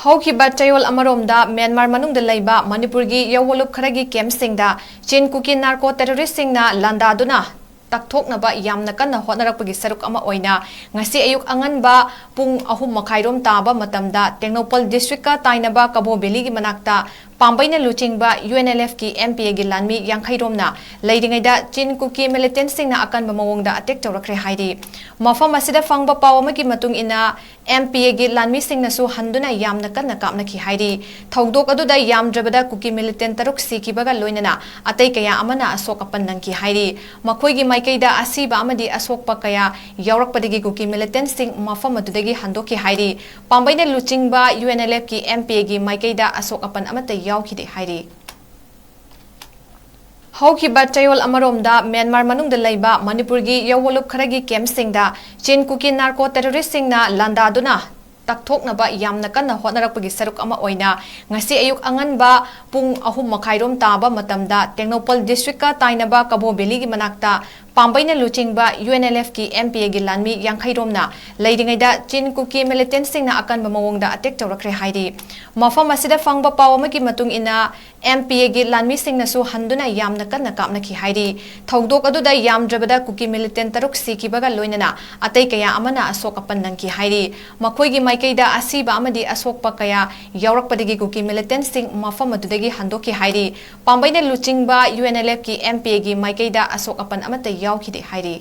ꯍꯧꯈꯤꯕ ꯆꯌꯣꯜ ꯑꯃꯔꯣꯝꯗ ꯃ꯭ꯌꯥꯟꯃꯥꯔ ꯃꯅꯨꯡꯗ ꯂꯩꯕ ꯃꯅꯤꯄꯨꯔꯒꯤ ꯌꯧꯋꯥꯂꯨꯞ ꯈꯔꯒꯤ ꯀꯦꯝꯞꯁꯤꯡꯗ ꯆꯤꯟ ꯀꯨꯀꯤ ꯅꯥꯔꯀꯣ ꯇꯦꯔꯣꯔꯤꯁꯁꯤꯡꯅ ꯂꯥꯟꯗꯥꯗꯨꯅ ꯇꯛꯊꯣꯛꯅꯕ ꯌꯥꯝꯅ ꯀꯟꯅ ꯍꯣꯠꯅꯔꯛꯄꯒꯤ ꯁꯔꯨꯛ ꯑꯃ ꯑꯣꯏꯅ ꯉꯁꯤ ꯑꯌꯨꯛ ꯑꯉꯟꯕ ꯄꯨꯡ 3:30 ꯇꯥꯕ ꯃꯇꯝꯗ ꯇꯦꯡꯅꯧꯄꯜ ꯗꯤꯁꯇ꯭ꯔꯤꯛꯀ ꯇꯥꯏꯅꯕ ꯀꯕꯣ-ꯚꯦꯂꯤꯒꯤ ꯃꯅꯥꯛꯇ ꯄꯥꯝꯕꯩꯅ ꯂꯨꯆꯤꯡꯕ UNLF-ꯒꯤ MPAꯒꯤ ꯂꯥꯟꯃꯤ 50ꯔꯣꯝꯅ ꯂꯩꯔꯤꯉꯩꯗ ꯆꯤꯟ ꯀꯨꯀꯤ ꯃꯤꯂꯤꯇꯦꯟꯠꯁꯤꯡꯅ ꯑꯀꯟꯕ ꯃꯑꯣꯡꯗ ꯑꯇꯦꯛ ꯇꯧꯔꯛꯈ꯭ꯔꯦ ꯍꯥꯏꯔꯤ ꯃꯐꯝ ꯑꯁꯤꯗ ꯐꯪꯕ ꯄꯥꯎ ꯑꯃꯒꯤ ꯃꯇꯨꯡ ꯏꯟꯅ MPAꯒꯤ ꯂꯥꯟꯃꯤꯁꯤꯡꯅꯁꯨ ꯍꯟꯗꯨꯅ ꯌꯥꯝꯅ ꯀꯟꯅ ꯀꯥꯞꯅꯈꯤ ꯍꯥꯏꯔꯤ ꯊꯧꯗꯣꯛ ꯑꯗꯨꯗ ꯌꯥꯝꯗ꯭ꯔꯕꯗ ꯀꯨꯀꯤ ꯃꯤꯂꯤꯇꯦꯟꯠ 6 ꯁꯤꯈꯤꯕꯒ ꯂꯣꯏꯅꯅ ꯑꯇꯩ ꯀꯌꯥ ꯑꯃꯅ ꯑꯁꯣꯛ ꯑꯄꯟ ꯅꯪꯈꯤ ꯍꯥꯏꯔꯤ ꯃꯈꯣꯏꯒꯤ ꯃꯥꯏꯀꯩꯗ ꯑꯁꯤꯕ ꯑꯃꯗꯤ ꯑꯁꯣꯛꯄ ꯀꯌꯥ ꯌꯥꯎꯔꯛꯄꯗꯒꯤ ꯀꯨꯀꯤ ꯃꯤꯂꯤꯇꯦꯟꯠꯁꯤꯡ ꯃꯐꯝ ꯑꯗꯨꯗꯒꯤ ꯍꯟꯗꯣꯛꯈꯤ ꯍꯥꯏꯔꯤ ꯄꯥꯝꯕꯩꯅ ꯂꯨꯆꯤꯡꯕ UNLF-ꯒꯤ MPAꯒꯤ ꯃꯥꯏꯀꯩꯗ ꯑꯁꯣꯛ ꯑꯄꯟ ꯑꯃꯠꯇ ꯌꯥꯎꯈꯤꯗꯦ ꯍꯥꯏꯔꯤ ꯍꯧꯈꯤꯕ ꯆꯌꯣꯜ ꯑꯃꯔꯣꯝꯗ ꯃ꯭ꯌꯥꯟꯃꯥꯔ ꯃꯅꯨꯡꯗ ꯂꯩꯕ ꯃꯅꯤꯄꯨꯔꯒꯤ ꯌꯧꯋꯥꯂꯨꯞ ꯈꯔꯒꯤ ꯀꯦꯝꯞꯁꯤꯡꯗ ꯆꯤꯟ ꯀꯨꯀꯤ ꯅꯥꯔꯀꯣ ꯇꯦꯔꯣꯔꯤꯁꯁꯤꯡꯅ ꯂꯥꯟꯗꯥꯗꯨꯅ ꯇꯛꯊꯣꯛꯅꯕ ꯌꯥꯝꯅ ꯀꯟꯅ ꯍꯣꯠꯅꯔꯛꯄꯒꯤ ꯁꯔꯨꯛ ꯑꯃ ꯑꯣꯏꯅ ꯉꯁꯤ ꯑꯌꯨꯛ ꯑꯉꯟꯕ ꯄꯨꯡ 3:30 ꯇꯥꯕ ꯃꯇꯝꯗ ꯇꯦꯡꯅꯧꯄꯜ ꯗꯤꯁꯇ꯭ꯔꯤꯛꯀ ꯇꯥꯏꯅꯕ ꯀꯕꯣ-ꯚꯦꯂꯤꯒꯤ ꯃꯅꯥꯛꯇ ꯄꯥꯝꯕꯩꯅ ꯂꯨꯆꯤꯡꯕ UNLF-ꯒꯤ MPAꯒꯤ ꯂꯥꯟꯃꯤ 50ꯔꯣꯝꯅ ꯂꯩꯔꯤꯉꯩꯗ ꯆꯤꯟ ꯀꯨꯀꯤ ꯃꯤꯂꯤꯇꯦꯟꯠꯁꯤꯡꯅ ꯑꯀꯟꯕ ꯃꯑꯣꯡꯗ ꯑꯇꯦꯛ ꯇꯧꯔꯛꯈ꯭ꯔꯦ ꯍꯥꯏꯔꯤ ꯃꯐꯝ ꯑꯁꯤꯗ ꯐꯪꯕ ꯄꯥꯎ ꯑꯃꯒꯤ ꯃꯇꯨꯡ ꯏꯟꯅ MPAꯒꯤ ꯂꯥꯟꯃꯤꯁꯤꯡꯅꯁꯨ ꯍꯟꯗꯨꯅ ꯌꯥꯝꯅ ꯀꯟꯅ ꯀꯥꯞꯅꯈꯤ ꯍꯥꯏꯔꯤ ꯊꯧꯗꯣꯛ ꯑꯗꯨꯗ ꯌꯥꯝꯗ꯭ꯔꯕꯗ ꯀꯨꯀꯤ ꯃꯤꯂꯤꯇꯦꯟꯠ 6 ꯁꯤꯈꯤꯕꯒ ꯂꯣꯏꯅꯅ ꯑꯇꯩ ꯀꯌꯥ ꯑꯃꯅ ꯑꯁꯣꯛ ꯑꯄꯟ ꯅꯪꯈꯤ ꯍꯥꯏꯔꯤ ꯃꯈꯣꯏꯒꯤ ꯃꯥꯏꯀꯩꯗ ꯑꯁꯤꯕ ꯑꯃꯗꯤ ꯑꯁꯣꯛꯄ ꯀꯌꯥ ꯌꯥꯎꯔꯛꯄꯗꯒꯤ ꯀꯨꯀꯤ ꯃꯤꯂꯤꯇꯦꯟꯠꯁꯤꯡ ꯃꯐꯝ ꯑꯗꯨꯗꯒꯤ ꯍꯟꯗꯣꯛꯈꯤ ꯍꯥꯏꯔꯤ ꯄꯥꯝꯕꯩꯅ ꯂꯨꯆꯤꯡꯕ UNLF-ꯒꯤ MPAꯒꯤ ꯃꯥꯏꯀꯩꯗ ꯑꯁꯣꯛ ꯑꯄꯟ ꯑꯃꯠꯇ ꯌꯥꯎꯈꯤꯗꯦ ꯍꯥꯏꯔꯤ